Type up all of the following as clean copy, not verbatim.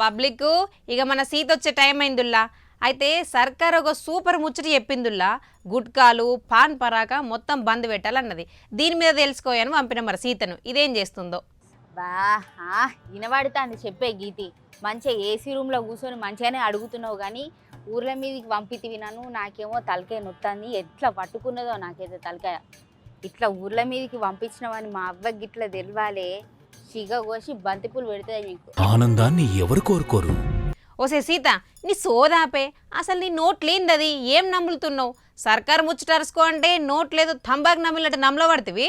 Public ఇక మన సీత వచ్చే టైం అయిందిల్లా. అయితే సర్కార్ ఒక సూపర్ ముచ్చట చెప్పిందిల్లా. గుట్కాలు పాన్ పరాక మొత్తం బంద్ పెట్టాలన్నది. దీని మీద తెలుసుకోయని పంపిన మరి సీతను. ఇదేం చేస్తుందో బా వినబడుతుంది చెప్పే గీతి. మంచిగా ఏసీ రూమ్లో కూర్చొని మంచిగానే అడుగుతున్నావు కానీ ఊర్ల మీదకి పంపితి వినాను. నాకేమో తలకాయ నొత్తాంది. ఎట్లా పట్టుకున్నదో నాకైతే తలకాయ. ఇట్లా ఊర్ల మీదకి పంపించినామని మా అవ్వకి ఇట్లా తెలియాలే. సిగ కోసి బంతిపూలు పెడతాయి మీకు. ఆనందాన్ని ఎవరు కోరుకోరు. ఓసే సీత, నీ సోదాపే. అసలు నీ నోట్ లేనిదది ఏం నమ్ములుతున్నావు? సర్కారు ముచ్చటరుసుకో అంటే నోట్ లేదు తంబాకు నమ్మినట్టు నమ్మలబడుతుంది.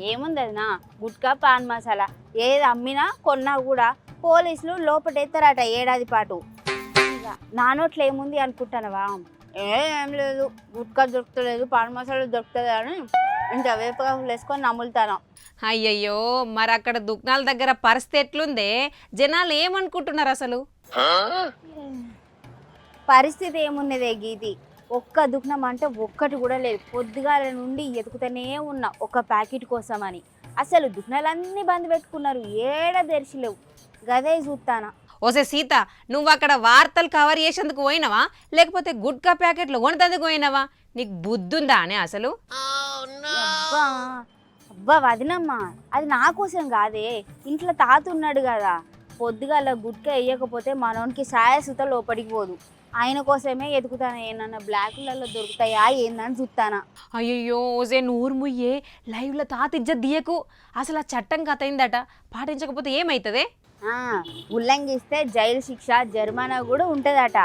ఏముంది అది నా గుట్కా పాన్ మసాలా ఏది అమ్మినా కొన్నా కూడా పోలీసులు లోపటెత్తారట ఏడాది పాటు. ఇక నా నోట్లో ఏముంది అనుకుంటానవా? ఏం లేదు, గుట్కా దొరుకుతలేదు పాన్ మసాలా దొరుకుతుంది అని ఇంత వేపకాయలు వేసుకొని నమ్ములుతాను. అయ్యయ్యో, మరి అక్కడ దుకాణాల దగ్గర పరిస్థితి ఎట్లుందే? జనాలు ఏమనుకుంటున్నారు అసలు? పరిస్థితి ఏమున్నదే గీతి, ఒక్క దుకాణం అంటే ఒక్కటి కూడా లేదు. పొద్దుగాల నుండి ఎతుకుతూనే ఉన్నా ఒక ప్యాకెట్ కోసం అని. అసలు దుకాణాలన్నీ బంద్ పెట్టుకున్నారు, ఏడ తెరిచిలేవు. గదే చూస్తానా. ఓసే సీత, నువ్వు అక్కడ వార్తలు కవర్ చేసేందుకు పోయినావా లేకపోతే గుట్కా ప్యాకెట్లు కొనతందుకు పోయినావా? నీకు బుద్ధుందా అనే అసలు? అబ్బా అబ్బా వదినమ్మా, అది నా కోసం కాదే. ఇంట్లో తాత ఉన్నాడు కదా, పొద్దుగాల గుట్కా వేయకపోతే మనోనికి సాయసుత లోపలికి పోదు. ఆయన కోసమే ఎదుగుతాను. ఏమన్నా బ్లాకులలో దొరుకుతాయా ఏందని చూస్తానా. అయ్యయ్యో ఓసే, నూరు ముయ్యే లైవ్లో తాత ఇజ్జత్ దియకు. అసలు ఆ చట్టం కథ అయిందట, పాటించకపోతే ఏమవుతుంది? ఉల్లంఘిస్తే జైలు శిక్ష జరిమానా కూడా ఉంటుందట.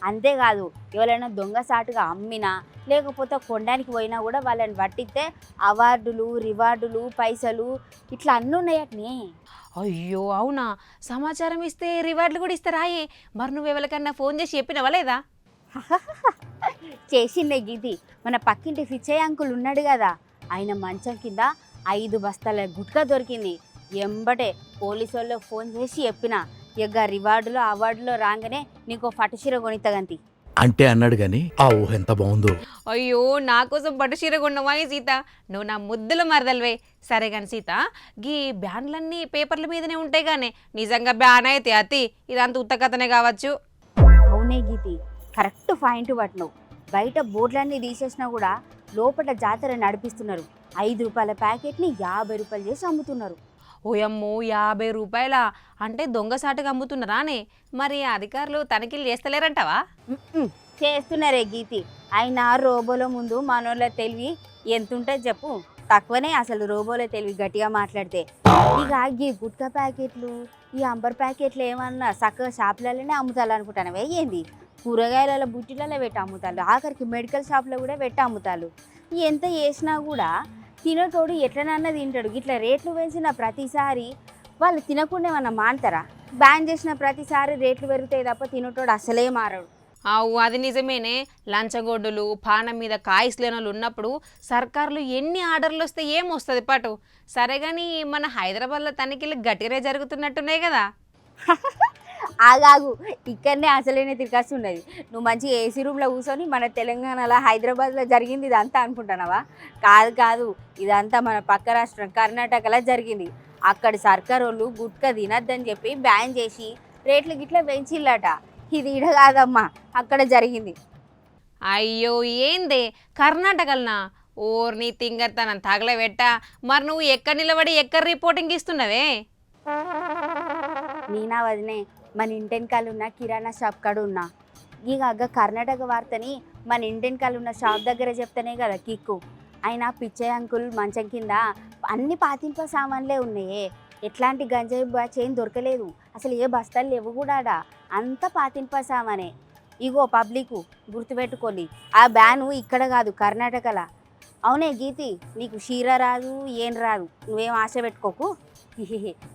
అంతేకాదు, ఎవరైనా దొంగసాటుగా అమ్మినా లేకపోతే కొనడానికి పోయినా కూడా వాళ్ళని పట్టిస్తే అవార్డులు రివార్డులు పైసలు ఇట్లా అన్నీ ఉన్నాయటనే. అయ్యో అవునా? సమాచారం ఇస్తే రివార్డులు కూడా ఇస్తారాయే. మరి నువ్వు ఎవరికన్నా ఫోన్ చేసి చెప్పినవా లేదా? చేసిండే గీతి. మన పక్కింటి ఫిచ్చయ్య అంకుల్ ఉన్నాడు కదా, ఆయన మంచం కింద 5 బస్తాల గుట్కా దొరికింది. ఎంబటే పోలీసు వాళ్ళకి ఫోన్ చేసి చెప్పిన, ఇక రివార్డులో అవార్డులో రాగానే నీకు పట్టుచీర కొనితగంతి అంటే అన్నాడు గాని ఆ ఊహ ఎంత బాగుందో. అయ్యో, నా కోసం పట్టుచీర కొన్నవా సీత? నువ్వు నా ముద్దుల మరదలవే. సరే కానీ సీత, గీ బ్యాన్లన్నీ పేపర్ల మీదనే ఉంటాయి కానీ నిజంగా బ్యాన్ అయితే అతి ఇదంతా ఉత్త కథనే కావచ్చు. అవునే గీతి, కరెక్ట్ పాయింట్ పట్టినవు. బయట బోర్డులన్నీ తీసేసినా కూడా లోపల జాతర నడిపిస్తున్నారు. 5 రూపాయల ప్యాకెట్ని 50 రూపాయలు చేసి అమ్ముతున్నారు. ఓయమ్మో, 50 రూపాయలా? అంటే దొంగసాటుగా అమ్ముతున్నారానే? మరి అధికారులు తనిఖీలు చేస్తలేరంటావా? చేస్తున్నారే గీతి. అయినా రోబోలో ముందు మనోళ్ళ తెలివి ఎంతుంటుంది చెప్పు? తక్కువనే అసలు రోబోలో తెలివి గట్టిగా మాట్లాడితే. ఇక ఈ గుట్కా ప్యాకెట్లు ఈ అంబర్ ప్యాకెట్లు ఏమన్నా చక్కగా షాపులలోనే అమ్ముతారు అనుకుంటానవే ఏంది? కూరగాయల బుట్టిలలో పెట్టి అమ్ముతారు, ఆఖరికి మెడికల్ షాప్లో కూడా పెట్టి అమ్ముతారు. ఎంత చేసినా కూడా తినేటోడు ఎట్లనన్నా తింటాడు. ఇట్లా రేట్లు పెంచిన ప్రతిసారి వాళ్ళు తినకుండా ఏమన్నా మానతారా? బ్యాన్ చేసిన ప్రతిసారి రేట్లు పెరుగుతాయి తప్ప తినేటోడు అసలే మారడు. అవు, అది నిజమేనే. లంచగొడ్డులు పానం మీద కాయిస్లేనోళ్ళు ఉన్నప్పుడు సర్కారులు ఎన్ని ఆర్డర్లు వస్తే ఏమొస్తుంది పాటు. సరే కానీ మన హైదరాబాద్లో తనిఖీలు గట్టిగా జరుగుతున్నట్టున్నాయి కదా? ఆగాగు, ఇక్కడనే అసలైన తిరగాల్సి ఉన్నది. నువ్వు మంచి ఏసీ రూమ్లో కూర్చొని మన తెలంగాణలో హైదరాబాద్లో జరిగింది ఇదంతా అనుకుంటున్నావా? కాదు కాదు, ఇదంతా మన పక్క రాష్ట్రం కర్ణాటకలో జరిగింది. అక్కడి సర్కారు వాళ్ళు గుట్కా తినద్దని చెప్పి బ్యాన్ చేసి రేట్లు గిట్లా పెంచిల్లట. ఇది ఇడ కాదమ్మా, అక్కడ జరిగింది. అయ్యో ఏందే, కర్ణాటకలనా? ఓర్ని తింగర్తనం తగలబెట్టా. మరి నువ్వు ఎక్కడ నిలబడి ఎక్కడ రిపోర్టింగ్ ఇస్తున్నావే? నేనా వదినే, మన ఇంటెనకాల ఉన్న కిరాణా షాప్ కాడ ఉన్నా. ఇక కర్ణాటక వార్తని మన ఇంటెనకాల ఉన్న షాప్ దగ్గర చెప్తానే కదా కిక్కు. ఆయన పిచ్చయ్య అంకుల్ మంచం కింద అన్ని పాతింప సామాన్లే ఉన్నాయే. ఎట్లాంటి గంజాయి బ్యాచ్ ఏం దొరకలేదు, అసలు ఏ బస్తాలు లేవు కూడా. అంత పాతింప సామానే. ఇగో పబ్లిక్ గుర్తుపెట్టుకోండి, ఆ బ్యాను ఇక్కడ కాదు కర్ణాటకలా. అవునే గీతి, నీకు షీర రాదు ఏం రాదు, నువ్వేం ఆశ పెట్టుకోకు.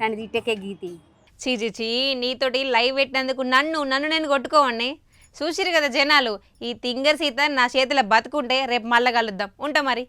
నన్ను తిట్టకే గీతి. చీ, నీతోటి లైవ్ పెట్టినందుకు నన్ను నేను కొట్టుకోవండి. చూసిరు కదా జనాలు, ఈ తింగర్ సీత నా చేతిలో బతుకుంటే రేపు మళ్ళా కలుద్దాం. ఉంటా మరి.